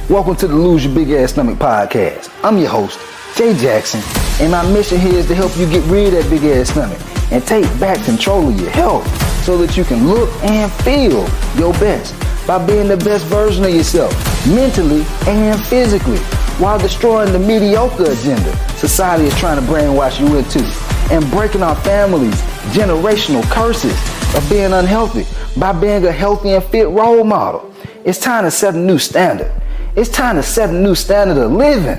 Welcome to the Lose Your Big Ass Stomach podcast. I'm your host, Jay Jackson, and my mission here is to help you get rid of that big ass stomach and take back control of your health so that you can look and feel your best by being the best version of yourself, mentally and physically, while destroying the mediocre agenda society is trying to brainwash you into, and breaking our families' generational curses of being unhealthy by being a healthy and fit role model. It's time to set a new standard. It's time to set a new standard of living.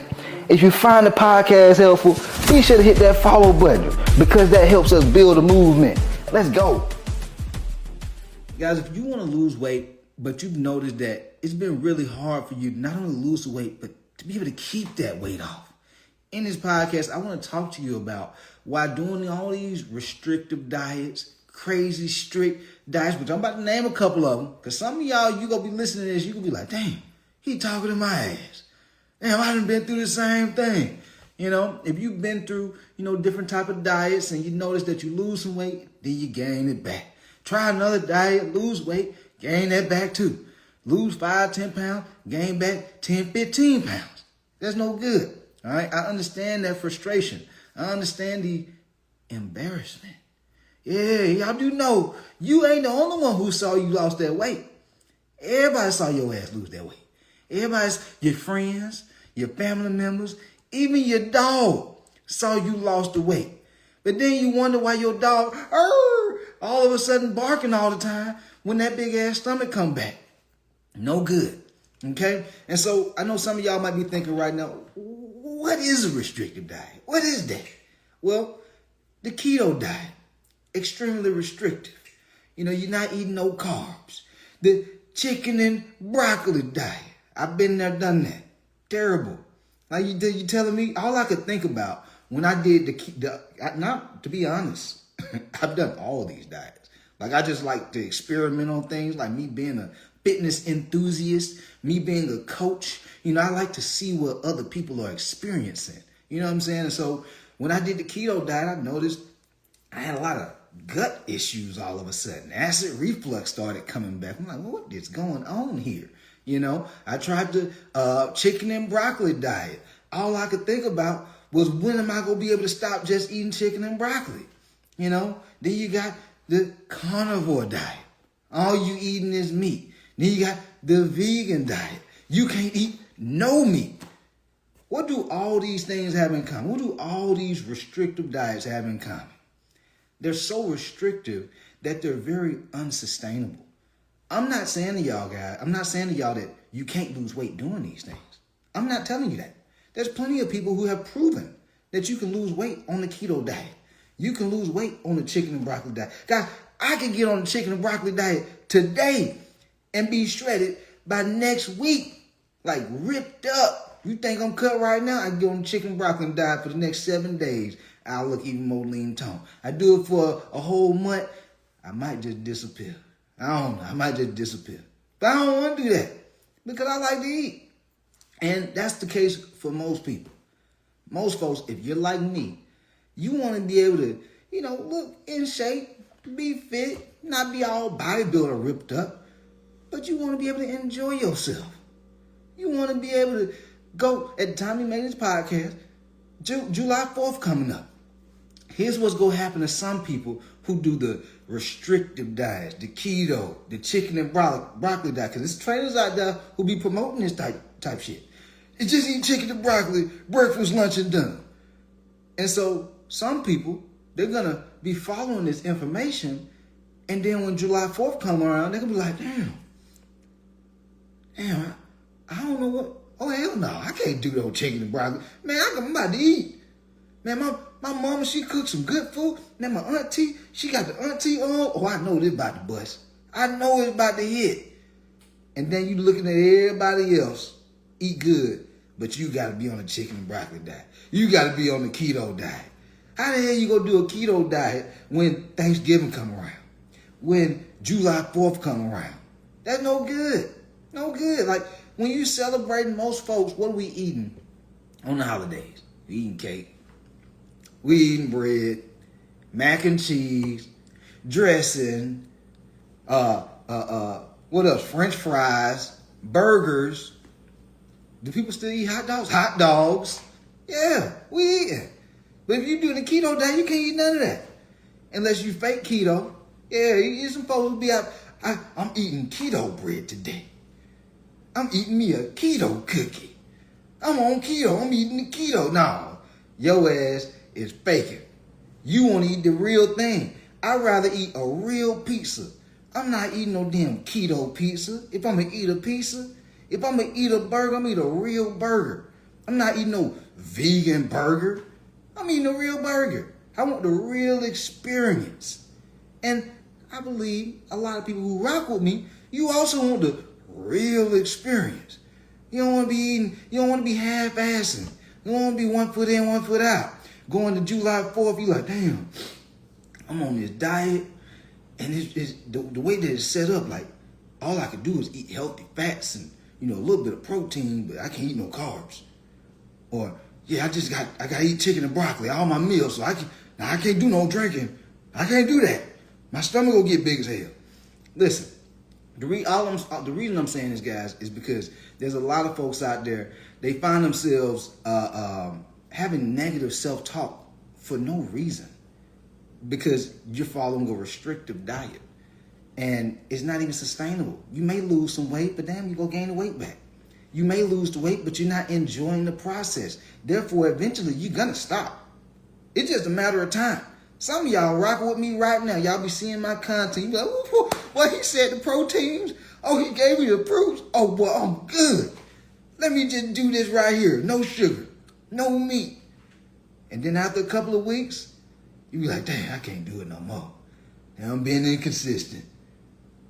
If you find the podcast helpful, be sure to hit that follow button because that helps us build a movement. Let's go. Guys, if you want to lose weight, but you've noticed that it's been really hard for you to not only lose the weight, but to be able to keep that weight off. In this podcast, I want to talk to you about why doing all these restrictive diets, crazy strict diets, which I'm about to name a couple of them, because some of y'all, you going to be listening to this, you going to be like, damn, he talking to my ass. Damn, I done been through the same thing. You know, if you've been through, different type of diets and you notice that you lose some weight, then you gain it back. Try another diet, lose weight, gain that back too. Lose 5, 10 pounds, gain back 10, 15 pounds. That's no good. All right. I understand that frustration. I understand the embarrassment. Yeah, y'all do know you ain't the only one who saw you lost that weight. Everybody saw your ass lose that weight. Everybody's, your friends, your family members, even your dog saw you lost the weight. But then you wonder why your dog all of a sudden barking all the time when that big ass stomach come back. No good. Okay? And so I know some of y'all might be thinking right now, what is a restrictive diet? What is that? Well, the keto diet, extremely restrictive. You're not eating no carbs. The chicken and broccoli diet. I've been there, done that. Terrible. Like you telling me, all I could think about when I did not to be honest, I've done all these diets. Like I just like to experiment on things, like me being a fitness enthusiast, me being a coach. I like to see what other people are experiencing. You know what I'm saying? And so when I did the keto diet, I noticed I had a lot of gut issues all of a sudden. Acid reflux started coming back. I'm like, well, what is going on here? I tried the chicken and broccoli diet. All I could think about was when am I going to be able to stop just eating chicken and broccoli? Then you got the carnivore diet. All you eating is meat. Then you got the vegan diet. You can't eat no meat. What do all these things have in common? What do all these restrictive diets have in common? They're so restrictive that they're very unsustainable. I'm not saying to y'all guys, that you can't lose weight doing these things. I'm not telling you that. There's plenty of people who have proven that you can lose weight on the keto diet. You can lose weight on the chicken and broccoli diet. Guys, I can get on the chicken and broccoli diet today and be shredded by next week. Like ripped up. You think I'm cut right now? I can get on the chicken and broccoli diet for the next 7 days. I'll look even more lean toned. I do it for a whole month. I might just disappear. I don't know. I might just disappear. But I don't want to do that because I like to eat. And that's the case for most people. Most folks, if you're like me, you want to be able to, look in shape, be fit, not be all bodybuilder ripped up, but you want to be able to enjoy yourself. You want to be able to go, at the time we made this podcast, July 4th coming up. Here's what's going to happen to some people who do the restrictive diets, the keto, the chicken and broccoli diet. Because there's trainers out there who be promoting this type shit. It's just eat chicken and broccoli, breakfast, lunch, and dinner. And so some people, they're going to be following this information. And then when July 4th come around, they're going to be like, damn, I don't know what. Oh, hell no, I can't do no chicken and broccoli. Man, I'm about to eat. Man, my mama, she cooked some good food. Man, my auntie, she got the auntie on. Oh, I know this about to bust. I know it's about to hit. And then you looking at everybody else eat good, but you got to be on the chicken and broccoli diet. You got to be on the keto diet. How the hell you going to do a keto diet when Thanksgiving come around? When July 4th come around? That's no good. No good. Like, when you celebrating, most folks, what are we eating on the holidays? We eating cake. We eating bread, mac and cheese, dressing, what else? French fries, burgers, Do people still eat hot dogs? Hot dogs. Yeah, we eating. But if you do the keto diet, you can't eat none of that. Unless you fake keto. Yeah, you're supposed to be out. I'm eating keto bread today. I'm eating me a keto cookie. I'm on keto. I'm eating the keto. No, your ass is faking. You want to eat the real thing. I'd rather eat a real pizza. I'm not eating no damn keto pizza. If I'm going to eat a pizza, if I'm going to eat a burger, I'm going to eat a real burger. I'm not eating no vegan burger. I'm eating a real burger. I want the real experience. And I believe a lot of people who rock with me, you also want the real experience. You don't want to be eating, you don't want to be half-assing. You don't want to be 1 foot in, 1 foot out. Going to July 4th, you're like, damn, I'm on this diet. And it's the way that it's set up, like, all I can do is eat healthy fats and, a little bit of protein, but I can't eat no carbs. Or, yeah, I got to eat chicken and broccoli, all my meals, so I can't do no drinking. I can't do that. My stomach will get big as hell. Listen, the reason I'm saying this, guys, is because there's a lot of folks out there, they find themselves having negative self-talk for no reason. Because you're following a restrictive diet. And it's not even sustainable. You may lose some weight, but damn, you go gain the weight back. You may lose the weight, but you're not enjoying the process. Therefore, eventually, you're going to stop. It's just a matter of time. Some of y'all rock with me right now. Y'all be seeing my content. You be like, what he said, the proteins? Oh, he gave me the proofs? Oh, boy, I'm good. Let me just do this right here. No sugar, no meat. And then after a couple of weeks, you be like, dang, I can't do it no more. Now I'm being inconsistent.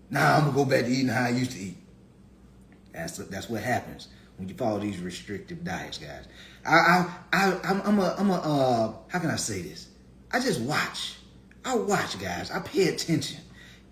Now I'm going to go back to eating how I used to eat. That's what happens when you follow these restrictive diets, guys. I'm how can I say this? I just watch. I watch, guys. I pay attention.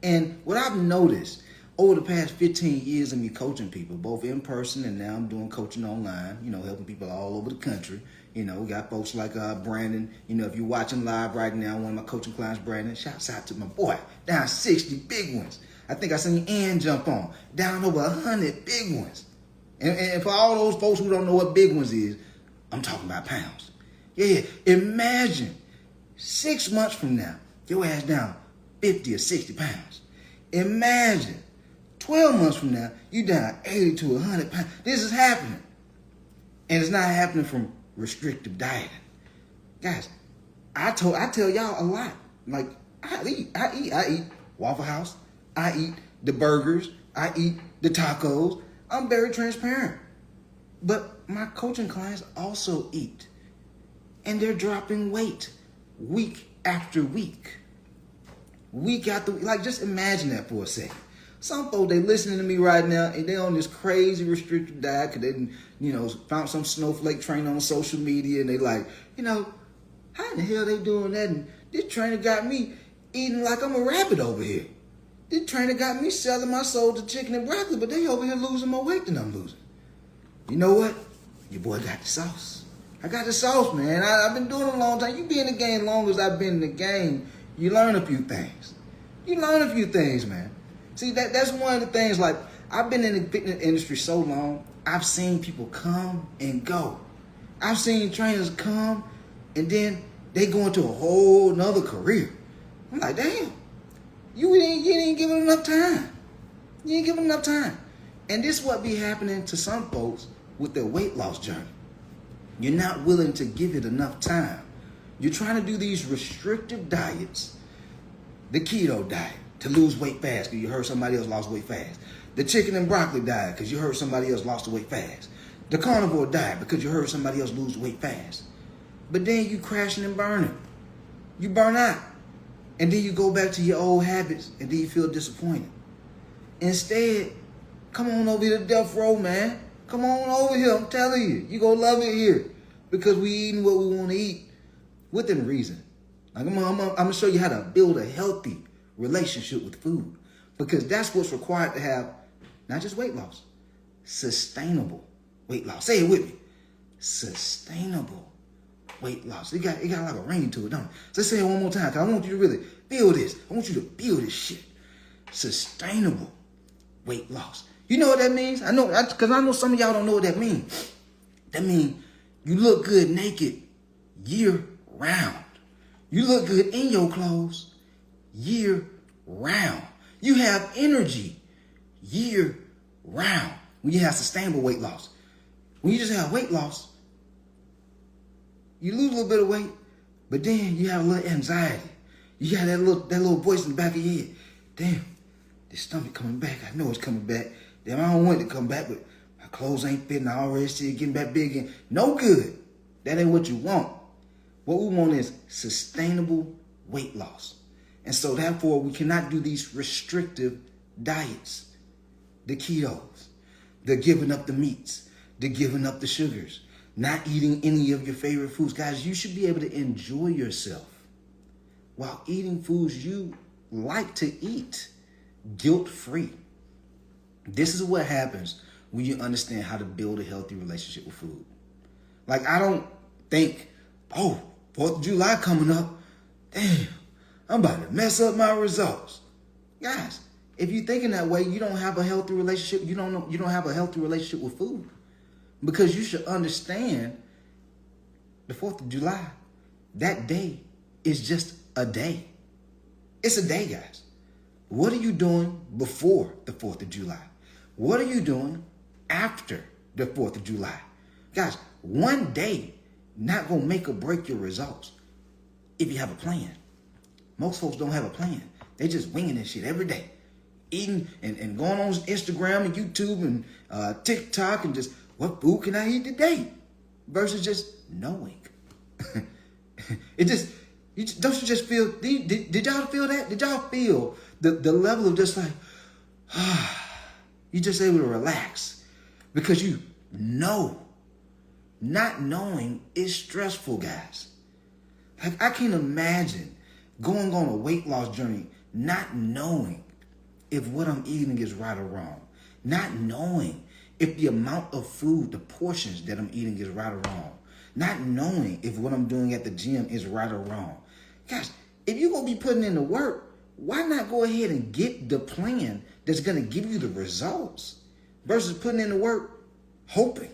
And what I've noticed over the past 15 years of me coaching people, both in person and now I'm doing coaching online, helping people all over the country. We got folks like Brandon. If you're watching live right now, one of my coaching clients, Brandon, shouts out to my boy. Down 60 big ones. I think I seen Ann jump on. Down over 100 big ones. And for all those folks who don't know what big ones is, I'm talking about pounds. Yeah. Imagine 6 months from now, your ass down 50 or 60 pounds. Imagine 12 months from now, you down 80 to 100 pounds. This is happening. And it's not happening from restrictive dieting. Guys, I tell y'all a lot. Like, I eat Waffle House. I eat the burgers. I eat the tacos. I'm very transparent. But my coaching clients also eat. And they're dropping weight week after week. Week after week. Like, just imagine that for a second. Some folks, they listening to me right now, and they on this crazy restricted diet because they, found some snowflake trainer on social media, and they like, how in the hell they doing that? And this trainer got me eating like I'm a rabbit over here. This trainer got me selling my soul to chicken and broccoli, but they over here losing more weight than I'm losing. You know what? Your boy got the sauce. I got the sauce, man. I've been doing it a long time. You be in the game long as I've been in the game, you learn a few things. You learn a few things, man. See, that's one of the things, like, I've been in the fitness industry so long, I've seen people come and go. I've seen trainers come, and then they go into a whole nother career. I'm like, damn, you ain't giving enough time. You ain't giving enough time. And this is what be happening to some folks with their weight loss journey. You're not willing to give it enough time. You're trying to do these restrictive diets, the keto diet, to lose weight fast because you heard somebody else lost weight fast. The chicken and broccoli diet because you heard somebody else lost the weight fast. The carnivore diet because you heard somebody else lose weight fast. But then you crashing and burning. You burn out. And then you go back to your old habits and then you feel disappointed. Instead, come on over here to Death Row, man. Come on over here. I'm telling you. You're going to love it here because we eating what we want to eat within reason. Like I'm going to show you how to build a healthy relationship with food because that's what's required to have not just weight loss, sustainable weight loss. Say it with me. Sustainable weight loss. It got like a ring to it, don't it? So let's say it one more time because I want you to really feel this. I want you to feel this shit. Sustainable weight loss. You know what that means? I know, because I know some of y'all don't know what that means. That means you look good naked year round. You look good in your clothes year round. You have energy year round when you have sustainable weight loss. When you just have weight loss, you lose a little bit of weight, but then you have a little anxiety. You got that little voice in the back of your head. Damn, the stomach coming back. I know it's coming back. Damn, I don't want it to come back, but my clothes ain't fitting. I already see it getting back big again. No good. That ain't what you want. What we want is sustainable weight loss. And so therefore, we cannot do these restrictive diets. The ketos, the giving up the meats, the giving up the sugars, not eating any of your favorite foods. Guys, you should be able to enjoy yourself while eating foods you like to eat, guilt-free. This is what happens when you understand how to build a healthy relationship with food. Like, I don't think, 4th of July coming up, damn, I'm about to mess up my results. Guys, if you're thinking that way, you don't have a healthy relationship. You don't have a healthy relationship with food. Because you should understand the 4th of July, that day is just a day. It's a day, guys. What are you doing before the 4th of July? What are you doing after the 4th of July? Guys, one day not going to make or break your results if you have a plan. Most folks don't have a plan. They just winging this shit every day. Eating and going on Instagram and YouTube and TikTok and just, what food can I eat today? Versus just knowing. Don't you just feel, did y'all feel that? Did y'all feel the level of just like, you just able to relax because you know. Not knowing is stressful, guys. Like, I can't imagine going on a weight loss journey not knowing if what I'm eating is right or wrong. Not knowing if the amount of food, the portions that I'm eating is right or wrong. Not knowing if what I'm doing at the gym is right or wrong. Guys, if you're going to be putting in the work, why not go ahead and get the plan that's going to give you the results versus putting in the work, hoping.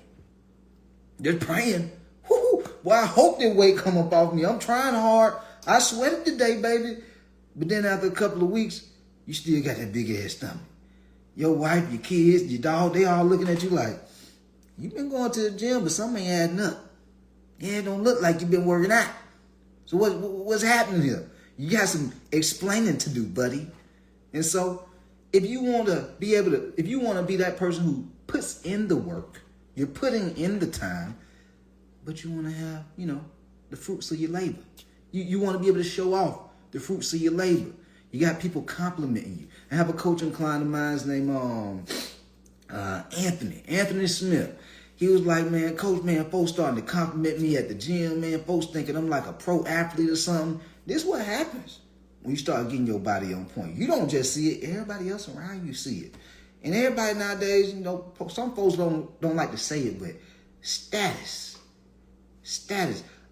Just praying. Whoo, well, I hope that weight come up off me. I'm trying hard. I sweated today, baby. But then after a couple of weeks, you still got that big ass stomach. Your wife, your kids, your dog, they all looking at you like, you've been going to the gym, but something ain't adding up. Yeah, it don't look like you've been working out. So what's happening here? You got some explaining to do, buddy. And so if you want to be that person who puts in the work, you're putting in the time, but you want to have, the fruits of your labor. You want to be able to show off the fruits of your labor. You got people complimenting you. I have a coaching client of mine named Anthony Smith. He was like, man, coach, man, folks starting to compliment me at the gym, man. Folks thinking I'm like a pro athlete or something. This is what happens when you start getting your body on point. You don't just see it. Everybody else around you see it. And everybody nowadays, some folks don't like to say it, but status,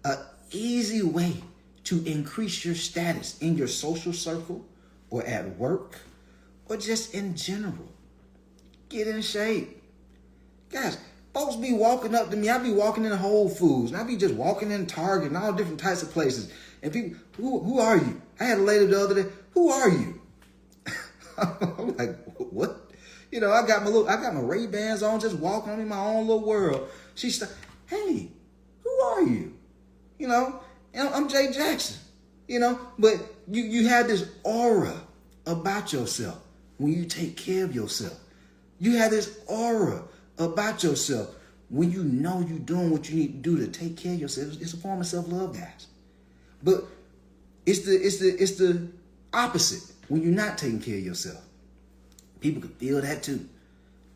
an easy way to increase your status in your social circle or at work or just in general. Get in shape. Guys, folks be walking up to me. I be walking in Whole Foods, and I be just walking in Target and all different types of places. And people, who are you? I had a lady the other day, who are you? I'm like, what? I got my Ray-Bans on, just walking in my own little world. She's like, hey, who are you? I'm Jay Jackson, but you have this aura about yourself when you take care of yourself. You have this aura about yourself when you know you're doing what you need to do to take care of yourself. It's a form of self-love, guys. But it's the opposite when you're not taking care of yourself. People can feel that too.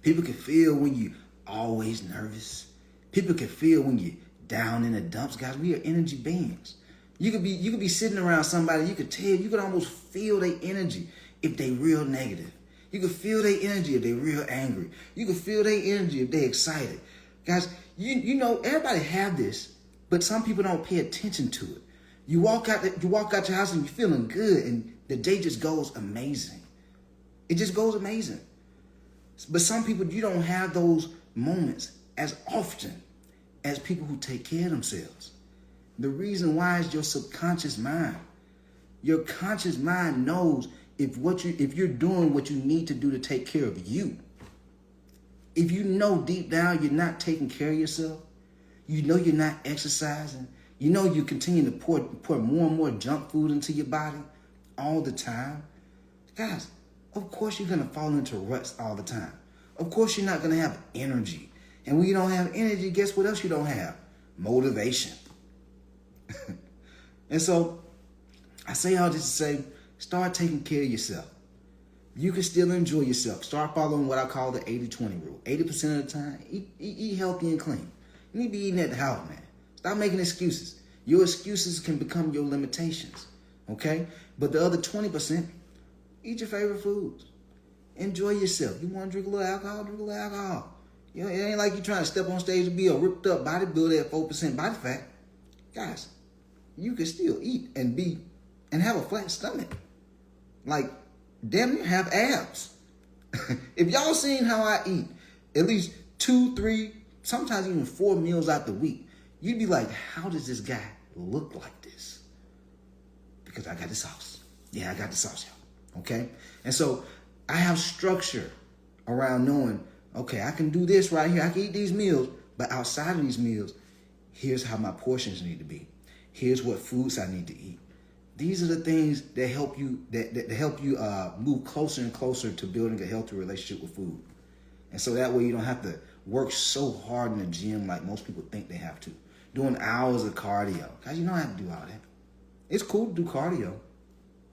People can feel when you're always nervous. People can feel when you're down in the dumps. Guys, we are energy beings. You could be sitting around somebody, you could almost feel their energy if they real negative. You could feel their energy if they real angry. You could feel their energy if they excited. Guys, everybody have this, but some people don't pay attention to it. You walk out your house and you're feeling good and the day just goes amazing. It just goes amazing. But some people, you don't have those moments as often as people who take care of themselves. The reason why is your subconscious mind. Your conscious mind knows if you're doing what you need to do to take care of you. If you know deep down you're not taking care of yourself, you know you're not exercising, you know you continue to pour more and more junk food into your body all the time, guys, of course you're going to fall into ruts all the time. Of course you're not going to have energy. And when you don't have energy, guess what else you don't have? Motivation. And so I say all this to say, start taking care of yourself. You can still enjoy yourself. Start following what I call the 80-20 rule. 80% of the time, eat healthy and clean. You need to be eating at the house, man. Stop making excuses. Your excuses can become your limitations, okay? But the other 20%, eat your favorite foods. Enjoy yourself. You want to drink a little alcohol, drink a little alcohol. You know, it ain't like you're trying to step on stage and be a ripped up bodybuilder at 4% body fat. Guys, you can still eat and have a flat stomach. Like, damn near have abs. If y'all seen how I eat, at least 2, 3, sometimes even 4 meals out the week, you'd be like, how does this guy look like this? Because I got the sauce. Yeah, I got the sauce, y'all. Okay? And so I have structure around knowing, okay, I can do this right here. I can eat these meals, but outside of these meals, here's how my portions need to be. Here's what foods I need to eat. These are the things that help you move closer and closer to building a healthy relationship with food. And so that way you don't have to work so hard in the gym like most people think they have to. Doing hours of cardio. Guys, you don't have to do all that. It's cool to do cardio,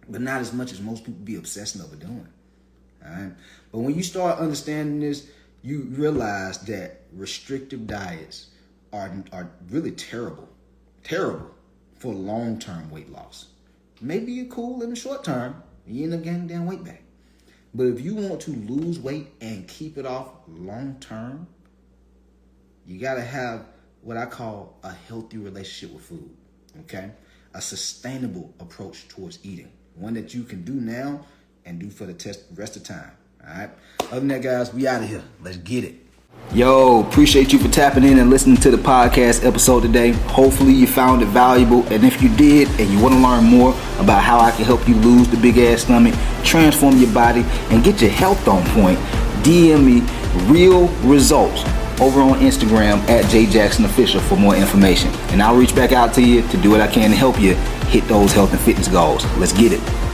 but not as much as most people be obsessing over doing. All right? But when you start understanding this, you realize that restrictive diets are really terrible for long-term weight loss. Maybe you're cool in the short term, and you end up gaining damn weight back. But if you want to lose weight and keep it off long-term, you got to have what I call a healthy relationship with food, okay? A sustainable approach towards eating. One that you can do now and do for the rest of time, all right? Other than that, guys, we out of here. Let's get it. Yo, appreciate you for tapping in and listening to the podcast episode today. Hopefully you found it valuable, and if you did and you want to learn more about how I can help you lose the big ass stomach, transform your body, and get your health on point, DM me real results over on Instagram at JJacksonOfficial for more information. And I'll reach back out to you to do what I can to help you hit those health and fitness goals. Let's get it.